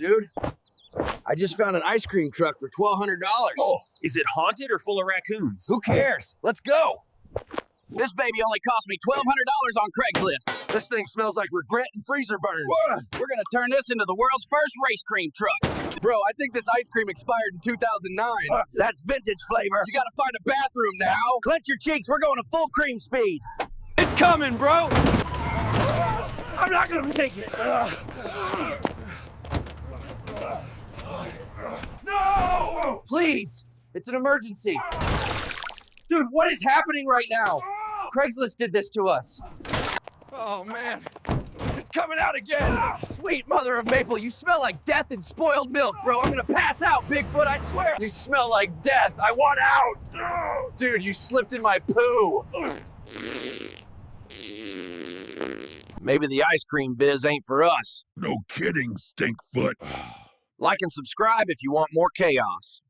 dude? I just found an ice cream truck for $1,200. Oh, is it haunted or full of raccoons? Who cares? Let's go. This baby only cost me $1,200 on Craigslist. This thing smells like regret and freezer burn. We're gonna turn this into the world's first race cream truck. Bro, I think this ice cream expired in 2009. That's vintage flavor. You gotta find a bathroom now. Clench your cheeks, we're going to full cream speed. It's coming, bro. I'm not gonna make it. No! Please, it's an emergency. Dude, what is happening right now? Craigslist did this to us. Oh, man. It's coming out again. Sweet mother of maple, you smell like death and spoiled milk, bro. I'm gonna pass out, Bigfoot, I swear. You smell like death. I want out. Dude, you slipped in my poo. Maybe the ice cream biz ain't for us. No kidding, Stinkfoot. Like and subscribe if you want more chaos.